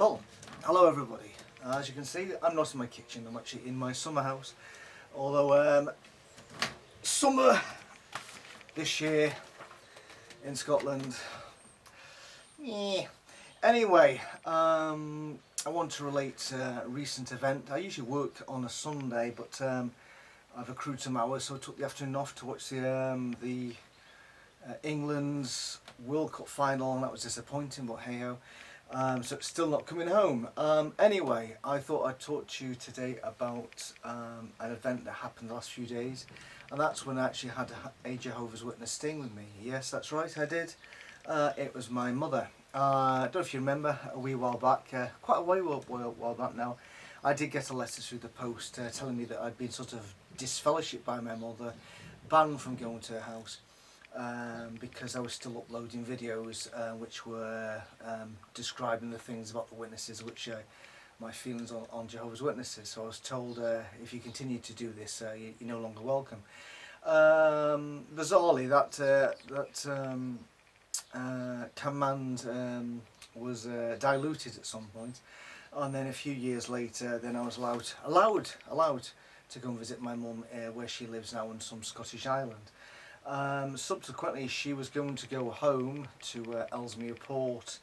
Well, hello everybody. As you can see, I'm not in my kitchen, I'm actually in my summer house. Although summer this year in Scotland, yeah. Anyway, I want to relate a recent event. I usually work on a Sunday, but I've accrued some hours, so I took the afternoon off to watch the England's World Cup final, and that was disappointing, but hey ho. So it's still not coming home. Anyway, I thought I'd talk to you today about an event that happened the last few days, and that's when I actually had a Jehovah's Witness staying with me. Yes, that's right, I did. It was my mother. I don't know if you remember, a wee while back, quite a while back now, I did get a letter through the post telling me that I'd been sort of disfellowshipped by my mother, banned from going to her house. Because I was still uploading videos which were describing the things about the witnesses, which my feelings on Jehovah's Witnesses. So I was told if you continue to do this, you're no longer welcome. Bizarrely, that command was diluted at some point, and then a few years later, then I was allowed to go and visit my mum where she lives now on some Scottish island. Subsequently, she was going to go home to Ellesmere Port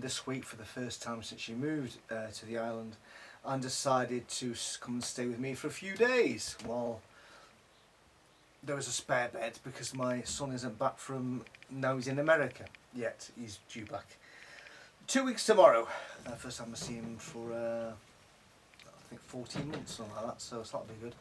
this week for the first time since she moved to the island, and decided to come and stay with me for a few days. Well, there was a spare bed because my son isn't back from, no, he's in America yet. He's due back 2 weeks tomorrow. First time I see him for I think 14 months, something like that, so that'll be good.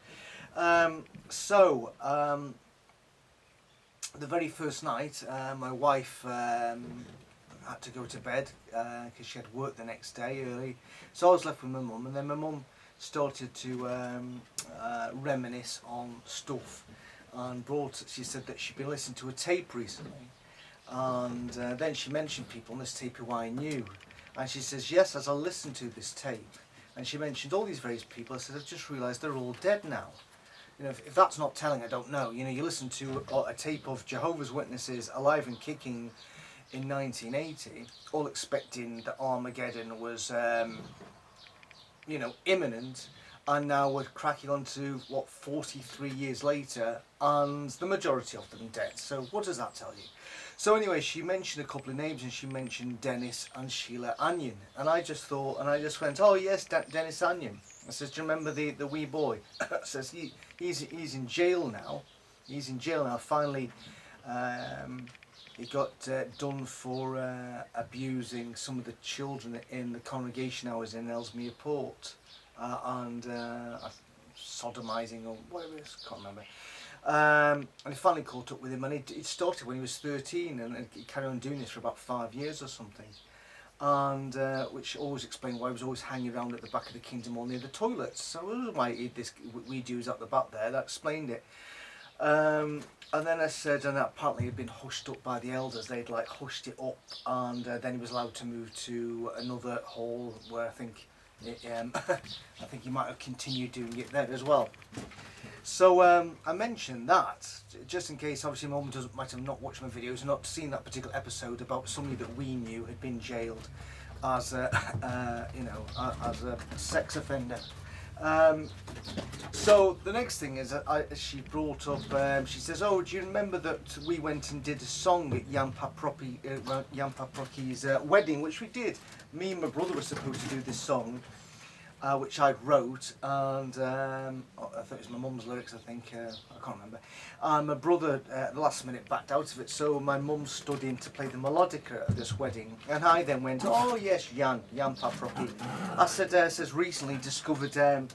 The very first night, my wife had to go to bed because she had work the next day early. So I was left with my mum, and then my mum started to reminisce on stuff, and she said that she'd been listening to a tape recently, and then she mentioned people on this tape who I knew, and she says, yes, as I listened to this tape, and she mentioned all these various people, I said, I've just realised they're all dead now. You know, if that's not telling, I don't know. You know, you listen to a tape of Jehovah's Witnesses alive and kicking in 1980, all expecting that Armageddon was, you know, imminent, and now we're cracking on to, what, 43 years later, and the majority of them dead. So what does that tell you? So anyway, she mentioned a couple of names, and she mentioned Dennis and Sheila Anion, and I just went, oh yes, Dennis Anion. I says, do you remember the wee boy? I says, he's in jail now. He's in jail now. Finally, he got done for abusing some of the children in the congregation I was in, Ellesmere Port, and sodomising or whatever it is, can't remember. And he finally caught up with him, and it started when he was 13, and he carried on doing this for about 5 years or something. And which always explained why he was always hanging around at the back of the kingdom hall near the toilets. So why this we do is at the back there. That explained it. And then I said, and apparently he'd been hushed up by the elders. They'd like hushed it up, and then he was allowed to move to another hall where I think I think he might have continued doing it there as well. So I mentioned that just in case, obviously, Mum might have not watched my videos and not seen that particular episode about somebody that we knew had been jailed as a, you know, as a sex offender. So the next thing is that she brought up. She says, "Oh, do you remember that we went and did a song at Yampa Proki's wedding, which we did? Me and my brother were supposed to do this song." Which I wrote, and I thought it was my mum's lyrics, I think, I can't remember. And my brother, at the last minute, backed out of it, so my mum stood in to play the melodica at this wedding. And I then went, oh yes, Yampa Proki. I said, says recently discovered, and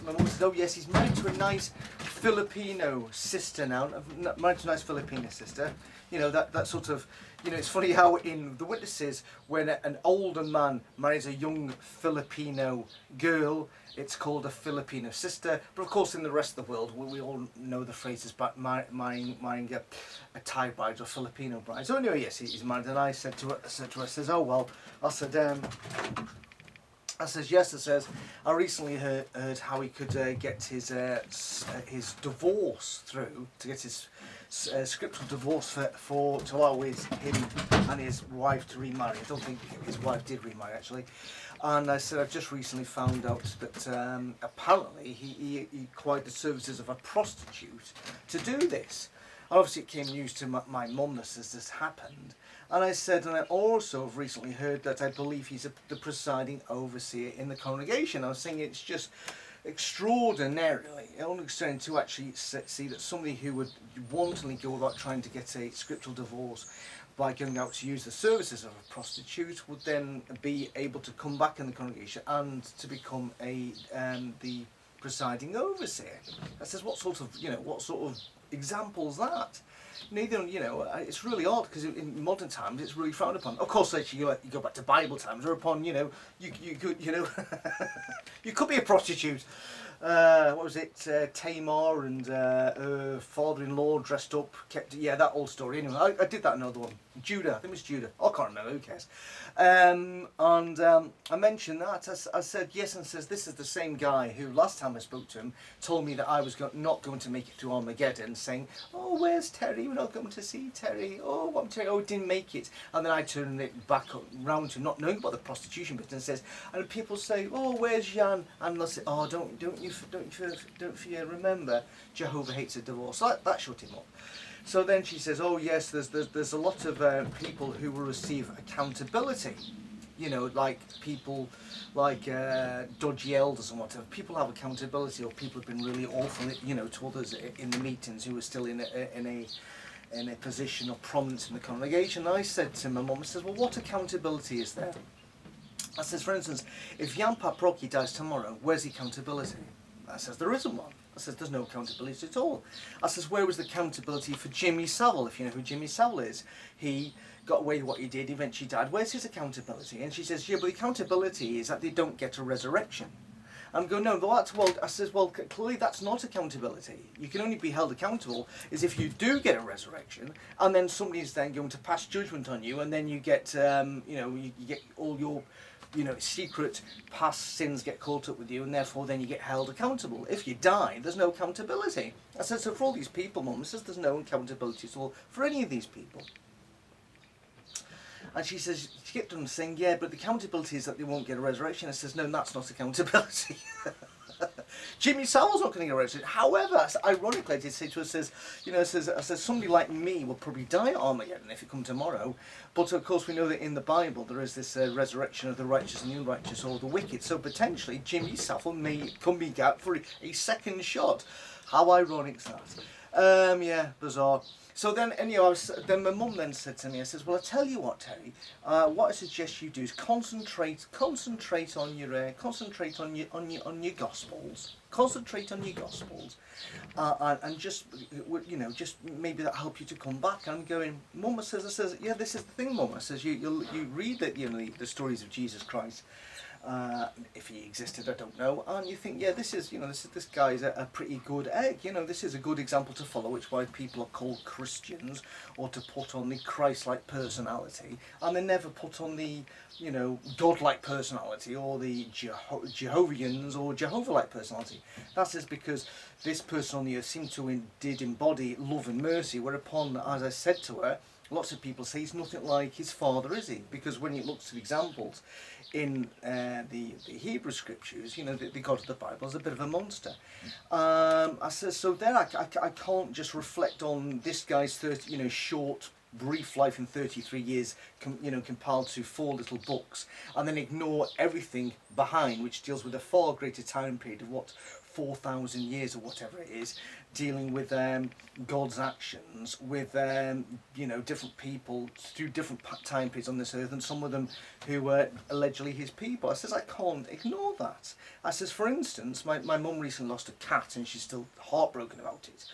my mum said, oh yes, he's married to a nice Filipino sister now, married to a nice Filipino sister. You know, that sort of, you know, it's funny how in The Witnesses, when an older man marries a young Filipino girl, it's called a Filipino sister. But of course, in the rest of the world, we all know the phrase is marrying a Thai bride or Filipino bride. So anyway, yes, he's married, and I said to her, I says, oh well, I said, yes, I says, I recently heard how he could get his divorce through, to get his scriptural divorce to allow him and his wife to remarry. I don't think his wife did remarry actually. And I said, I've just recently found out that apparently he acquired the services of a prostitute to do this. And obviously it came news to my mum that this happened. And I said, and I also have recently heard that I believe he's the presiding overseer in the congregation. I was saying it's just extraordinarily unexplained to actually see that somebody who would wantonly go about trying to get a scriptural divorce by going out to use the services of a prostitute would then be able to come back in the congregation and to become the presiding overseer. I says, what sort of examples that? It's really odd because in modern times it's really frowned upon. Of course, actually, you go back to Bible times, whereupon you could you could be a prostitute. What was it? Tamar and her father-in-law dressed up, that old story. Anyway, I did that another one. Judah, I think it was Judah. I can't remember. Who cares? I mentioned that. I said yes, and says this is the same guy who last time I spoke to him told me that I was not going to make it to Armageddon, saying, "Oh, where's Terry? We're not going to see Terry. Oh, I'm Terry. Oh, didn't make it." And then I turned it back round to not knowing about the prostitution business. Says, and people say, "Oh, where's Jan?" And they'll say, "Oh, don't you remember? Jehovah hates a divorce." So that shut him up. So then she says, "Oh yes, there's a lot of people who will receive accountability. Like people like dodgy elders and whatever. People have accountability, or people have been really awful, to others in the meetings who are still in a position of prominence in the congregation." And I said to my mum, I says, "Well, what accountability is there?" I says, for instance, if Yampa dies tomorrow, where's the accountability? I says, there isn't one. I says, there's no accountability at all. I says, where was the accountability for Jimmy Savile? If you know who Jimmy Savile is, he got away with what he did, eventually died. Where's his accountability? And she says, yeah, but the accountability is that they don't get a resurrection. I'm going, no, I says, well, clearly that's not accountability. You can only be held accountable is if you do get a resurrection, and then somebody's then going to pass judgment on you, and then you get, you get all your, secret past sins get caught up with you, and therefore then you get held accountable. If you die, there's no accountability. I said, so for all these people, Mum, says there's no accountability at all for any of these people. And she says, she kept on saying, yeah, but the accountability is that they won't get a resurrection. I says, no, that's not accountability. Jimmy Savile's not going to get a resurrection. However, ironically, I did say to her, says, I says, somebody like me will probably die at Armageddon if it come tomorrow. But of course, we know that in the Bible there is this resurrection of the righteous and the unrighteous, or the wicked. So potentially, Jimmy Savile may come back out for a second shot. How ironic is that? Yeah, bizarre. So then, anyhow, then my mum then said to me, I says, well, I tell you what, Terry, what I suggest you do is concentrate on your Gospels, and just maybe that help you to come back. I'm going, Mum, I says, yeah, this is the thing, Mum. I says, you read that the stories of Jesus Christ. If he existed, I don't know. And you think, yeah, this guy's a pretty good egg. This is a good example to follow, which why people are called Christians, or to put on the Christ-like personality, and they never put on the, God-like personality, or the Jehovahans or Jehovah-like personality. That is because this person on the earth did embody love and mercy, whereupon, as I said to her, lots of people say he's nothing like his father, is he? Because when he looks at examples in the Hebrew scriptures, the God of the Bible is a bit of a monster. I said, so there I can't just reflect on this guy's short, brief life in 33 years, compiled to 4 little books, and then ignore everything behind, which deals with a far greater time period of 4,000 years or whatever it is, dealing with God's actions with different people through different time periods on this earth, and some of them who were allegedly his people. I says, I can't ignore that. I says, for instance, my mum recently lost a cat, and she's still heartbroken about it,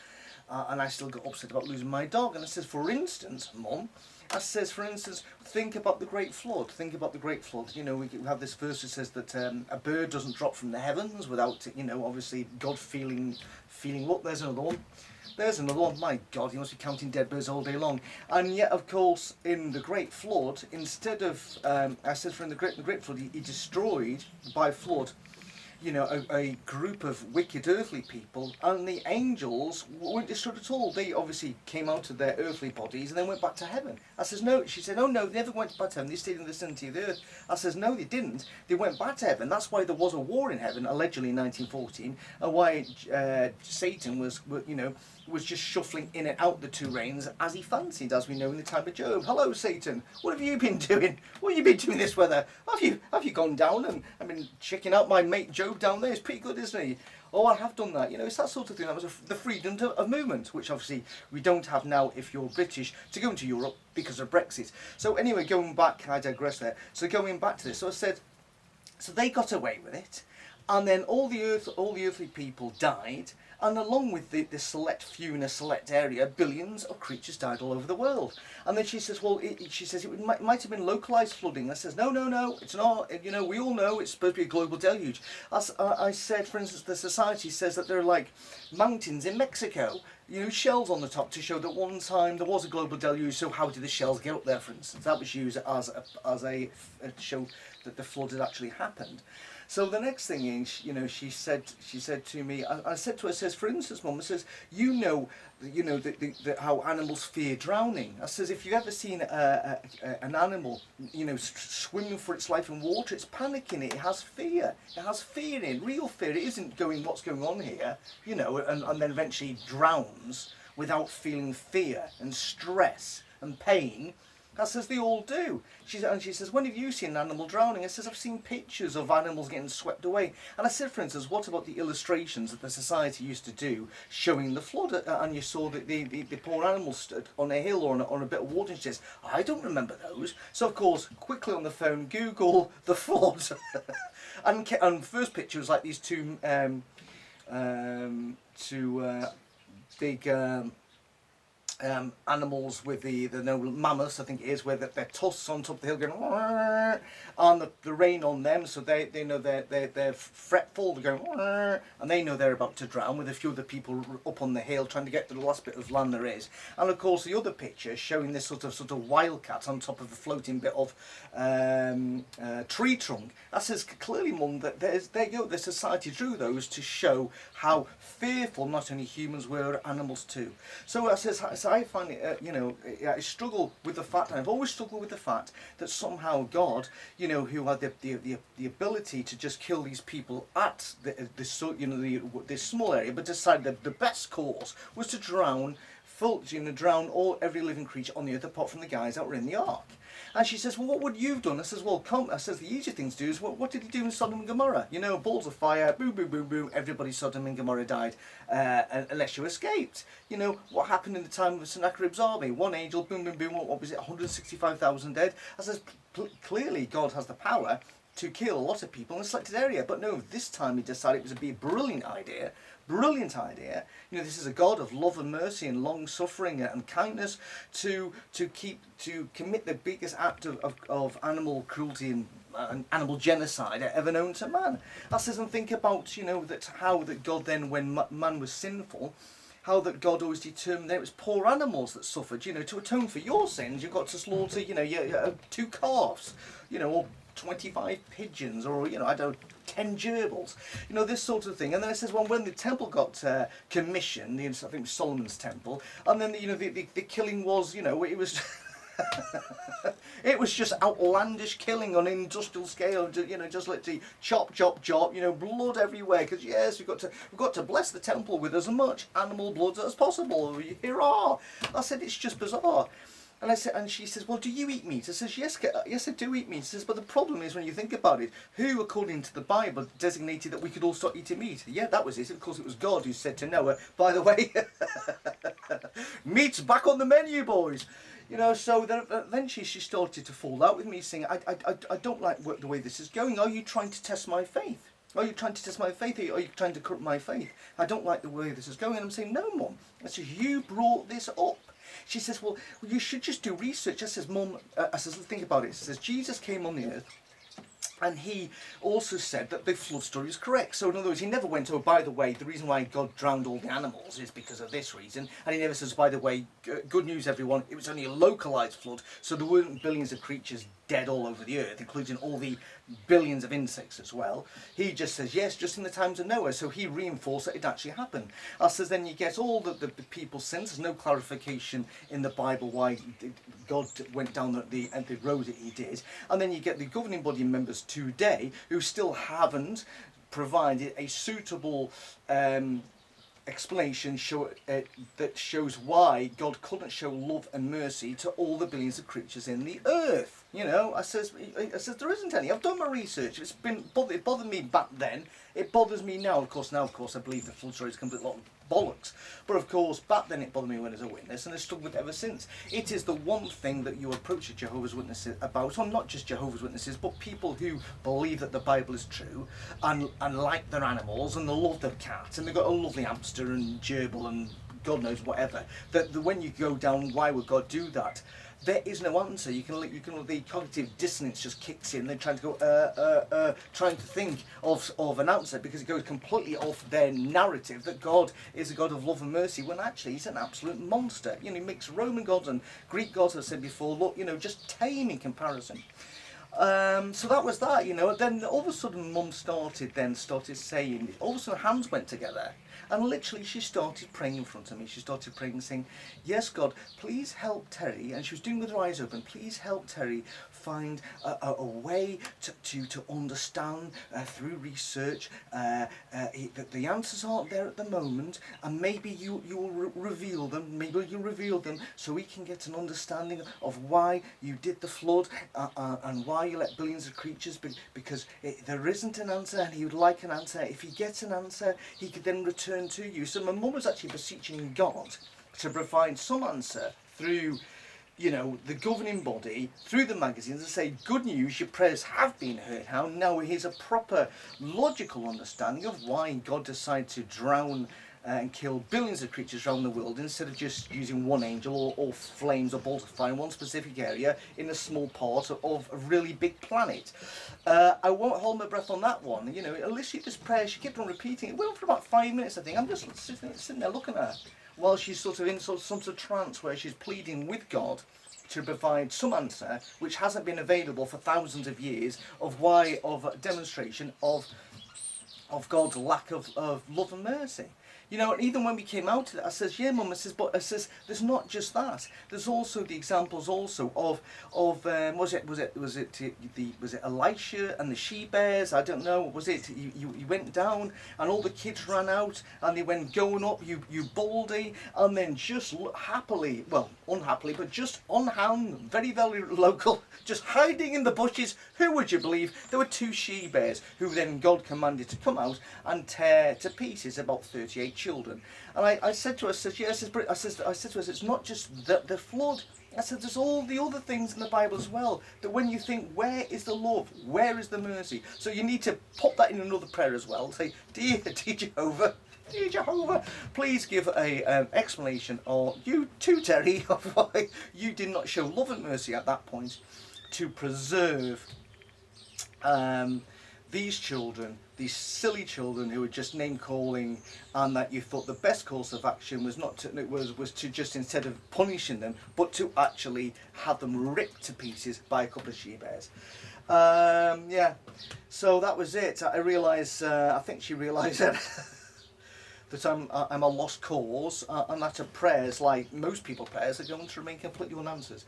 and I still got upset about losing my dog. And I says, for instance, Mum, I says, for instance, think about the Great Flood. Think about the Great Flood. We have this verse that says that a bird doesn't drop from the heavens without, obviously God feeling what? There's another one. There's another one. My God, he must be counting dead birds all day long. And yet, of course, in the Great Flood, instead of, I said, in the Great Flood, he destroyed by flood you know, a group of wicked earthly people, and the angels weren't destroyed at all. They obviously came out of their earthly bodies and then went back to heaven. I says, no. She said, oh no, they never went back to heaven. They stayed in the vicinity of the earth. I says, no, they didn't. They went back to heaven. That's why there was a war in heaven, allegedly in 1914, and why Satan was, you know, was just shuffling in and out the two reigns as he fancied, as we know in the time of Job. Hello, Satan. What have you been doing? What have you been doing this weather? Have you gone down? And I've been checking out my mate Job down there. He's pretty good, isn't he? Oh, I have done that. You know, it's that sort of thing. That was the freedom of movement, which obviously we don't have now if you're British to go into Europe because of Brexit. So anyway, going back, I digress there. So going back to this, so I said, so they got away with it, and then all the earthly people died. And along with the select few in a select area, billions of creatures died all over the world. And then she says, well, it might have been localised flooding. I says, no, it's not. You know, we all know it's supposed to be a global deluge. As I said, for instance, the society says that there are like mountains in Mexico, you know, shells on the top to show that one time there was a global deluge. So how did the shells get up there, for instance? That was used as a show that the flood had actually happened. So the next thing is, you know, she said to me, I said to her, says, for instance, Mum, I says, you know, how animals fear drowning. I says, if you've ever seen an animal, you know, swimming for its life in water, it's panicking. It has fear. It has fear in it, real fear. It isn't going, what's going on here, you know, and then eventually drowns without feeling fear and stress and pain. I says, they all do. She says, when have you seen an animal drowning? I says, I've seen pictures of animals getting swept away. And I said, for instance, what about the illustrations that the society used to do showing the flood? And you saw that the poor animals stood on a hill or on a bit of water. And she says, I don't remember those. So, of course, quickly on the phone, Google the flood. and first picture was like these two big... animals with the mammoths, I think it is, where their tusks on top of the hill going, and the rain on them, so they know they're fretful, they're going, and they know they're about to drown, with a few other people up on the hill trying to get to the last bit of land there is. And of course the other picture showing this sort of wildcat on top of a floating bit of tree trunk. That says clearly, Mum, that the society drew those to show how fearful not only humans were, humans too. So I find it, you know, I struggle with the fact, and I've always struggled with the fact that somehow God, you know, who had the ability to just kill these people at this small area, but decided that the best course was to drown every living creature on the earth apart from the guys that were in the ark. And she says, well, what would you have done? I says, well, I says, the easy thing to do is, what did he do in Sodom and Gomorrah? You know, balls of fire, boom, boom, boom, boom, everybody Sodom and Gomorrah died, unless you escaped. You know, what happened in the time of Sennacherib's army? One angel, boom, boom, boom, what was it, 165,000 dead? I says, clearly God has the power to kill a lot of people in a selected area. But no, this time he decided it was a brilliant idea. Brilliant idea. You know, this is a God of love and mercy and long suffering and kindness to commit the biggest act of animal cruelty and animal genocide ever known to man. I says, and think about, you know, how that God then, when man was sinful, how that God always determined that it was poor animals that suffered. You know, to atone for your sins, you've got to slaughter, you know, 2 calves, you know, or 25 pigeons, or, you know, I don't know, 10 gerbils, you know, this sort of thing. And then it says, well, when the temple got commissioned, I think it was Solomon's temple, and then, you know, the killing was, you know, it was it was just outlandish killing on an industrial scale, you know, just literally chop, chop, chop, you know, blood everywhere, because yes, we've got to bless the temple with as much animal blood as possible. Hurrah! I said, it's just bizarre. And I said, and she says, well, do you eat meat? I says, yes, I do eat meat. She says, but the problem is, when you think about it, who, according to the Bible, designated that we could all start eating meat? Yeah, that was it. Of course, it was God who said to Noah, by the way, meat's back on the menu, boys. You know, so then eventually she started to fall out with me, saying, I don't like the way this is going. Are you trying to test my faith? Are you trying to test my faith? Are you trying to corrupt my faith? I don't like the way this is going. And I'm saying, no, Mum. I said, you brought this up. She says, well, you should just do research. I says, Mum, I says, think about it. She says, Jesus came on the earth. And he also said that the flood story is correct. So in other words, he never went, oh, by the way, the reason why God drowned all the animals is because of this reason. And he never says, by the way, good news, everyone, it was only a localized flood, so there weren't billions of creatures dead all over the earth, including all the billions of insects as well. He just says, yes, just in the times of Noah. So he reinforced that it actually happened. I says, then you get all the people's sins. There's no clarification in the Bible why God went down the road that he did. And then you get the governing body members today who still haven't provided a suitable explanation that shows why God couldn't show love and mercy to all the billions of creatures in the earth. You know, I says there isn't any. I've done my research. It bothered me back then. It bothers me now. Of course, I believe the flood story is a complete lot of bollocks. But of course, back then it bothered me when as a witness, and I've stuck with it ever since. It is the one thing that you approach a Jehovah's Witnesses about, or not just Jehovah's Witnesses, but people who believe that the Bible is true, and like their animals, and they love their cats, and they've got a lovely hamster and gerbil and God knows whatever. That when you go down, why would God do that? There is no answer. You can the cognitive dissonance just kicks in. They're trying to go trying to think of an answer, because it goes completely off their narrative that God is a God of love and mercy, when actually he's an absolute monster. You know, he makes Roman gods and Greek gods, as I said before, look, you know, just tame in comparison. So that was that, you know. Then all of a sudden Mum started saying, all of a sudden hands went together, and literally she started praying in front of me. She started praying, saying, yes, God, please help Terry, and she was doing with her eyes open, please help Terry find a way to understand through research that the answers aren't there at the moment, and maybe you will reveal them, so we can get an understanding of why you did the flood, and why you let billions of creatures, because there isn't an answer, and he would like an answer. If he gets an answer, he could then return to you. So my mum was actually beseeching God to provide some answer through, you know, the governing body, through the magazines, and say, good news, your prayers have been heard. Now here's a proper logical understanding of why God decided to drown and kill billions of creatures around the world, instead of just using one angel or flames or balls of fire in one specific area in a small part of a really big planet. I won't hold my breath on that one. You know, Alicia, this prayer, she kept on repeating it. It went on for about 5 minutes, I think. I'm just sitting there looking at her while she's sort of in some sort of trance where she's pleading with God to provide some answer which hasn't been available for thousands of years, of a demonstration of God's lack of love and mercy. You know, and even when we came out of it, I says, yeah, Mum, but there's not just that. There's also the examples also of was it Elisha and the she-bears? I don't know. Was it you went down and all the kids ran out and they went going up, you baldy, and then just happily, well, unhappily, but just on hand, very, very local, just hiding in the bushes. Who would you believe? There were 2 she-bears who then God commanded to come out and tear to pieces about 38 children. And I said to her, I said to her, it's not just the flood. I said, there's all the other things in the Bible as well, that when you think, where is the love? Where is the mercy? So you need to pop that in another prayer as well. Say, dear Jehovah, please give a explanation, or you too, Terry, of why you did not show love and mercy at that point to preserve these children, these silly children who were just name calling, and that you thought the best course of action was was to just, instead of punishing them, but to actually have them ripped to pieces by a couple of she-bears. Yeah, so that was it. I realised, I think she realised that that I'm a lost cause, and that her prayers, like most people's prayers, are going to remain completely unanswered.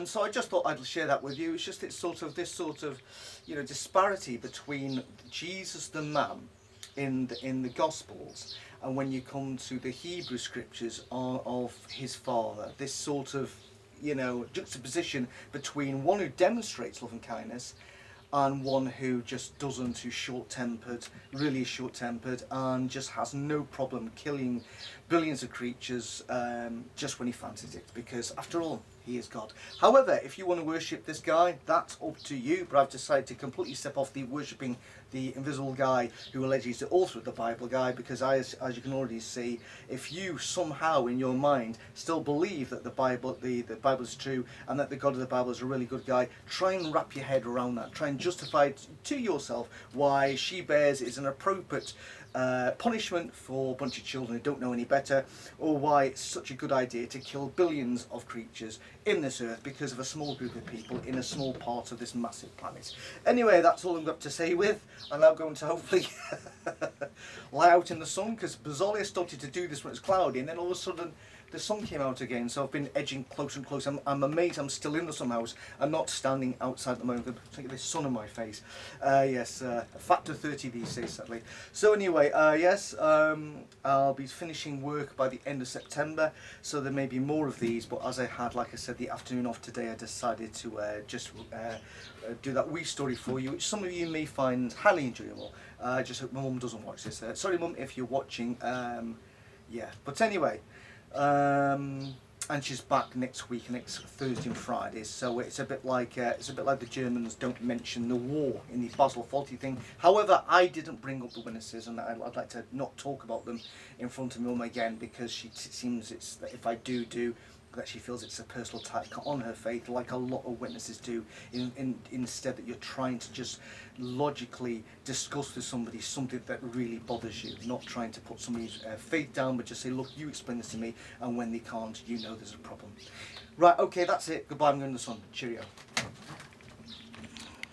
So I just thought I'd share that with you. It's just this sort of you know, disparity between Jesus the man in the Gospels, and when you come to the Hebrew scriptures of his father, this sort of, you know, juxtaposition between one who demonstrates love and kindness and one who just doesn't, who's short-tempered, really short-tempered, and just has no problem killing billions of creatures just when he fancies it. Because after all, He is God. However, if you want to worship this guy, that's up to you. But I've decided to completely step off the worshipping the invisible guy who alleges the author of the Bible guy, because as you can already see, if you somehow in your mind still believe that the Bible is true and that the God of the Bible is a really good guy, try and wrap your head around that. Try and justify to yourself why she-bears is an appropriate punishment for a bunch of children who don't know any better, or why it's such a good idea to kill billions of creatures in this earth because of a small group of people in a small part of this massive planet. Anyway, that's all I've got to say with. I'm now going to hopefully lie out in the sun, because bizarrely I started to do this when it's cloudy, and then all of a sudden the sun came out again, so I've been edging closer and closer. I'm amazed I'm still in the sunhouse. I'm not standing outside at the moment. Look at this sun on my face. Yes, a factor 30 these days, sadly. So anyway, yes, I'll be finishing work by the end of September, so there may be more of these, but as I had, like I said, the afternoon off today, I decided to just do that wee story for you, which some of you may find highly enjoyable. I just hope my mum doesn't watch this. Sorry mum if you're watching. Yeah, but anyway, and she's back next week, next Thursday and Friday. So it's a bit like the Germans don't mention the war in the Basil Fawlty thing. However, I didn't bring up the witnesses, and I'd like to not talk about them in front of Mum again, because it seems it's that if I do that she feels it's a personal attack on her faith, like a lot of witnesses do, instead that you're trying to just logically discuss with somebody something that really bothers you, not trying to put somebody's faith down, but just say, look, you explain this to me, and when they can't, you know there's a problem. Right, okay, that's it. Goodbye, I'm going to the sun. Cheerio.